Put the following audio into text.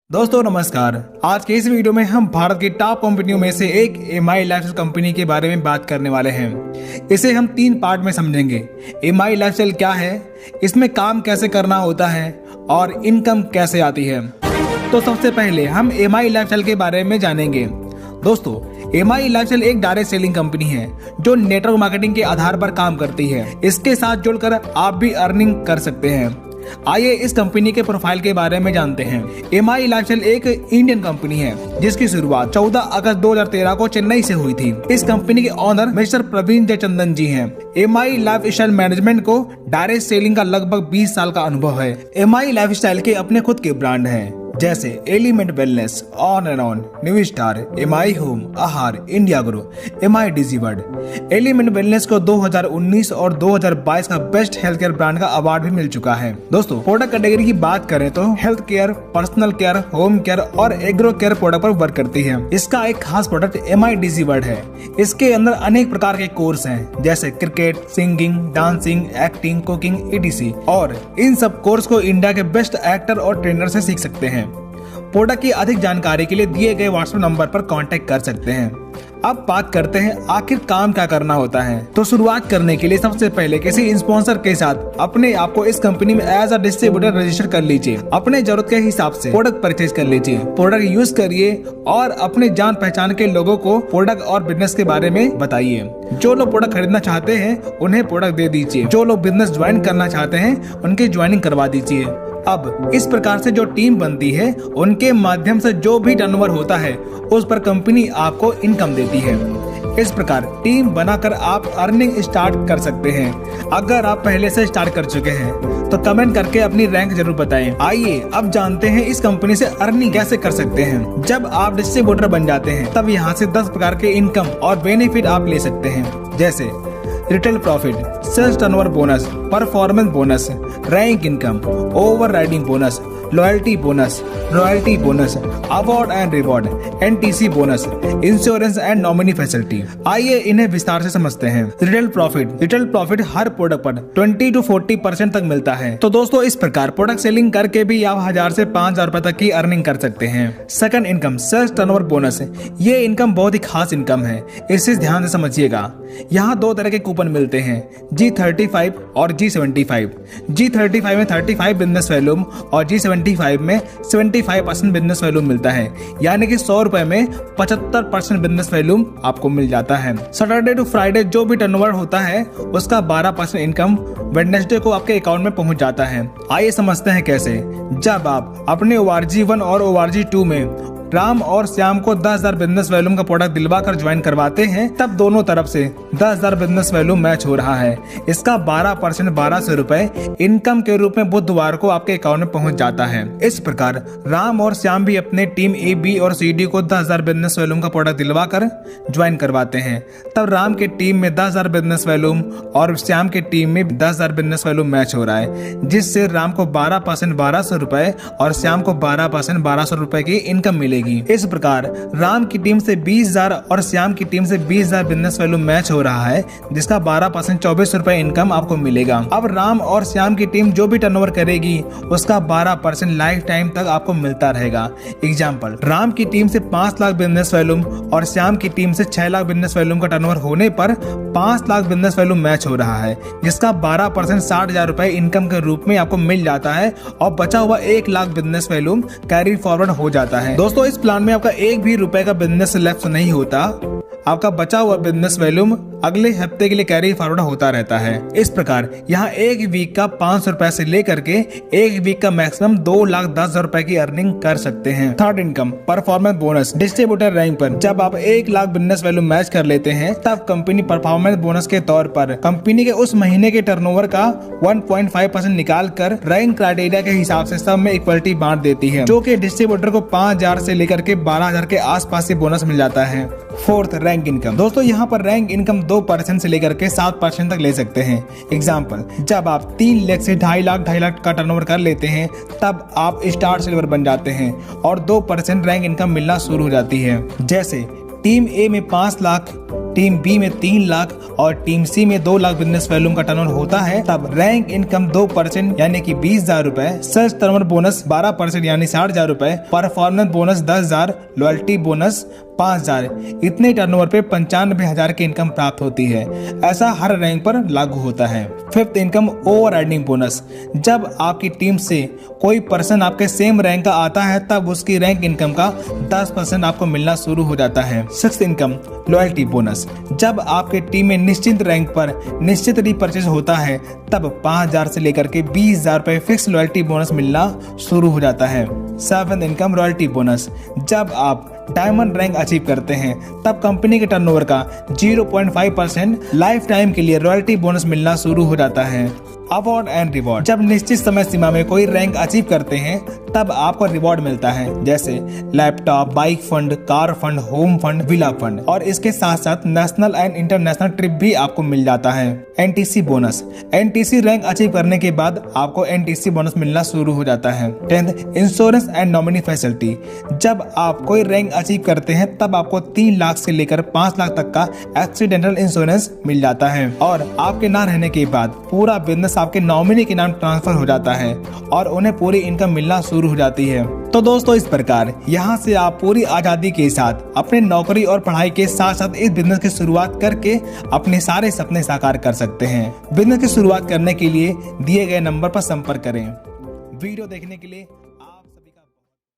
दोस्तों नमस्कार। आज के इस वीडियो में हम भारत की टॉप कंपनियों में से एक एमआई लाइफस्टाइल कंपनी के बारे में बात करने वाले हैं। इसे हम 3 पार्ट में समझेंगे। एमआई लाइफस्टाइल क्या है, इसमें काम कैसे करना होता है और इनकम कैसे आती है। तो सबसे पहले हम एमआई लाइफस्टाइल के बारे में जानेंगे। दोस्तों, एमआई लाइफस्टाइल एक डायरेक्ट सेलिंग कंपनी है जो नेटवर्क मार्केटिंग के आधार पर काम करती है। इसके साथ जुड़कर आप भी अर्निंग कर सकते हैं। आइए इस कंपनी के प्रोफाइल के बारे में जानते हैं। एमआई लाइफस्टाइल एक इंडियन कंपनी है जिसकी शुरुआत 14 अगस्त 2013 को चेन्नई से हुई थी। इस कंपनी के ऑनर मिस्टर प्रवीण जयचंदन जी हैं। एमआई लाइफस्टाइल मैनेजमेंट को डायरेक्ट सेलिंग का लगभग 20 साल का अनुभव है। एमआई लाइफस्टाइल के अपने खुद के ब्रांड हैं जैसे Element Wellness, On and On, New Star, MI Home, Aahaar, India Grow, MI डिजीवर्ड। एलिमेंट वेलनेस को 2019 और 2022 का बेस्ट हेल्थ केयर ब्रांड का अवार्ड भी मिल चुका है। दोस्तों, प्रोडक्ट कैटेगरी की बात करें तो health care, personal care, home care और एग्रो केयर प्रोडक्ट पर वर्क करती है। इसका एक खास प्रोडक्ट एमआई डिजीवर्ड है। इसके अंदर अनेक प्रकार के कोर्स हैं जैसे cricket, singing, dancing, acting, cooking, etc. और इन सब कोर्स को इंडिया के बेस्ट एक्टर और ट्रेनर से सीख सकते हैं। प्रोडक्ट की अधिक जानकारी के लिए दिए गए व्हाट्सएप नंबर पर कांटेक्ट कर सकते हैं। अब बात करते हैं आखिर काम क्या करना होता है। तो शुरुआत करने के लिए सबसे पहले किसी स्पॉन्सर के साथ अपने आप को इस कंपनी में एज अ डिस्ट्रीब्यूटर रजिस्टर कर लीजिए। अपने जरूरत के हिसाब से प्रोडक्ट परचेज कर लीजिए, प्रोडक्ट यूज करिए और अपने जान पहचान के लोगों को प्रोडक्ट और बिजनेस के बारे में बताइए। जो लोग प्रोडक्ट खरीदना चाहते हैं उन्हें प्रोडक्ट दे दीजिए। जो लोग बिजनेस ज्वाइन करना चाहते हैं उनकी ज्वाइनिंग करवा दीजिए। अब इस प्रकार से जो टीम बनती है उनके माध्यम से जो भी टर्नओवर होता है उस पर कंपनी आपको इनकम देती है। इस प्रकार टीम बनाकर आप अर्निंग स्टार्ट कर सकते हैं। अगर आप पहले से स्टार्ट कर चुके हैं तो कमेंट करके अपनी रैंक जरूर बताएं। आइए अब जानते हैं इस कंपनी से अर्निंग कैसे कर सकते हैं। जब आप डिस्ट्रीब्यूटर बन जाते हैं तब यहाँ से 10 प्रकार के इनकम और बेनिफिट आप ले सकते हैं जैसे retail profit, sales turnover bonus, performance bonus, rank income, overriding bonus, loyalty bonus, royalty bonus, award and reward, NTC bonus, insurance and nominee facility. आइए इन्हें विस्तार से समझते हैं। रिटेल प्रॉफिट हर प्रोडक्ट पर 20 to 40% तक मिलता है। तो दोस्तों, इस प्रकार प्रोडक्ट सेलिंग करके भी आप 1000 से 5000 रुपए तक की अर्निंग कर सकते हैं। Second income, sales turnover bonus. ये इनकम बहुत ही खास इनकम है, इसे ध्यान से समझिएगा। यहाँ 2 तरह के कूपन मिलते हैं, G35 और G75। G35 में 35 बिजनेस वॉल्यूम और G75 में 75% बिजनेस वॉल्यूम मिलता है, यानी कि 100 रुपए में 75% बिजनेस वॉल्यूम आपको मिल जाता है। सैटरडे टू फ्राइडे जो भी टर्नओवर होता है उसका 12% इनकम वेडनेसडे को आपके अकाउंट में पहुंच जाता है। आइए समझते हैं कैसे। जब आप अपने ORG1 और ORG2 में राम और श्याम को 10,000 बिजनेस वॉल्यूम का प्रोडक्ट दिलवा कर ज्वाइन करवाते हैं तब दोनों तरफ से 10,000 बिजनेस वॉल्यूम मैच हो रहा है। इसका 12% 1200 रुपए इनकम के रूप में बुधवार को आपके अकाउंट में पहुंच जाता है। इस प्रकार राम और श्याम भी अपने टीम A, B और C, D को 10,000 बिजनेस वॉल्यूम का प्रोडक्ट दिलवा कर ज्वाइन करवाते हैं। तब राम के टीम में 10,000 बिजनेस वॉल्यूम और श्याम के टीम में 10,000 बिजनेस वॉल्यूम मैच हो रहा है, जिससे राम को 12% 1200 रुपए और श्याम को 12% 1200 रुपए की इनकम मिलेगी। इस प्रकार राम की टीम से 20,000 और श्याम की टीम से 20,000 बिजनेस वैल्यू मैच हो रहा है, जिसका 12% 24 रुपए इनकम आपको मिलेगा। अब राम और श्याम की टीम जो भी टर्नओवर करेगी उसका 12% लाइफ टाइम तक आपको मिलता रहेगा। एग्जाम्पल, राम की टीम से 5 लाख बिजनेस वैल्यूम और श्याम की टीम से 6 लाख बिजनेस वैल्यूम का टर्नओवर होने पर 5 लाख बिजनेस वैल्यू मैच हो रहा है, जिसका 12% 60,000 रुपए इनकम के रूप में आपको मिल जाता है और बचा हुआ 1 lakh business volume carry forward हो जाता है। दोस्तों, इस प्लान में आपका 1 भी रुपए का बिजनेस लेफ्ट नहीं होता। आपका बचा हुआ बिजनेस वॉल्यूम अगले हफ्ते के लिए कैरी फॉरवर्ड होता रहता है। इस प्रकार यहाँ 1 वीक का 500 रुपए से लेकर के 1 वीक का मैक्सिमम 2,10,000 रुपए की अर्निंग कर सकते हैं। Third income, performance bonus. Distributor rank पर जब आप 1 लाख बिजनेस वैल्यू मैच कर लेते हैं तब कंपनी परफॉर्मेंस बोनस के तौर पर कंपनी के उस महीने के टर्नओवर का 1.5% निकाल कर रैंक क्राइटेरिया के हिसाब से सब में इक्वलिटी बांट देती है, जो कि डिस्ट्रीब्यूटर को 5,000 से लेकर के 12,000 के आसपास से बोनस मिल जाता है। Fourth, rank income. दोस्तों, यहाँ पर रैंक इनकम 2% से लेकर के 7% तक ले सकते हैं। एग्जाम्पल, जब आप 3 लाख से 2.5 लाख का टर्नओवर कर लेते हैं तब आप स्टार सिल्वर बन जाते हैं और 2% रैंक इनकम मिलना शुरू हो जाती है। जैसे टीम A में 5 लाख, टीम बी में 3 लाख और टीम सी में 2 लाख बिजनेस वॉल्यूम का टर्नओवर होता है, तब रैंक इनकम 2% यानी कि 20,000 रुपए, सर्च टर्नओवर बोनस 12% यानी 60,000 रुपए, परफॉर्मेंस बोनस 10,000, लॉयल्टी बोनस 5,000, इतने टर्नओवर पे 95,000 की इनकम प्राप्त होती है। ऐसा हर रैंक पर लागू होता है। फिफ्थ इनकम ओवरराइडिंग बोनस, जब आपकी टीम से कोई पर्सन आपके सेम रैंक का आता है तब उसकी रैंक इनकम का 10% आपको मिलना शुरू हो जाता है। सिक्स्थ इनकम लॉयल्टी बोनस, जब आपके टीम में निश्चित रैंक पर निश्चित रीपरचेज होता है तब 5,000 से लेकर के 20,000 रुपए फिक्स लॉयल्टी बोनस मिलना शुरू हो जाता है। सेवंथ इनकम रॉयल्टी बोनस, जब आप डायमंड रैंक अचीव करते हैं तब कंपनी के टर्नओवर का 0.5% लाइफ टाइम के लिए रॉयल्टी बोनस मिलना शुरू हो जाता है। अवार्ड एंड रिवॉर्ड, जब निश्चित समय सीमा में कोई रैंक अचीव करते हैं तब आपको रिवॉर्ड मिलता है, जैसे laptop, bike fund, car fund, home fund, villa fund, और इसके साथ साथ नेशनल एंड इंटरनेशनल ट्रिप भी आपको मिल जाता है। NTC bonus, NTC rank achieve करने के बाद आपको एनटीसी बोनस मिलना शुरू हो जाता है। 10th insurance and nominee facility, जब आप कोई रैंक अचीव करते हैं तब आपको 3 लाख से लेकर 5 लाख तक का एक्सीडेंटल इंश्योरेंस मिल जाता है और आपके ना रहने के बाद पूरा बिजनेस आपके नॉमिनी के नाम ट्रांसफर हो जाता है और उन्हें पूरी इनकम मिलना शुरू हो जाती है। तो दोस्तों, इस प्रकार यहाँ से आप पूरी आजादी के साथ अपने नौकरी और पढ़ाई के साथ साथ इस बिजनेस की शुरुआत करके अपने सारे सपने साकार कर सकते हैं। बिजनेस की शुरुआत करने के लिए दिए गए नंबर पर संपर्क करें। वीडियो देखने के लिए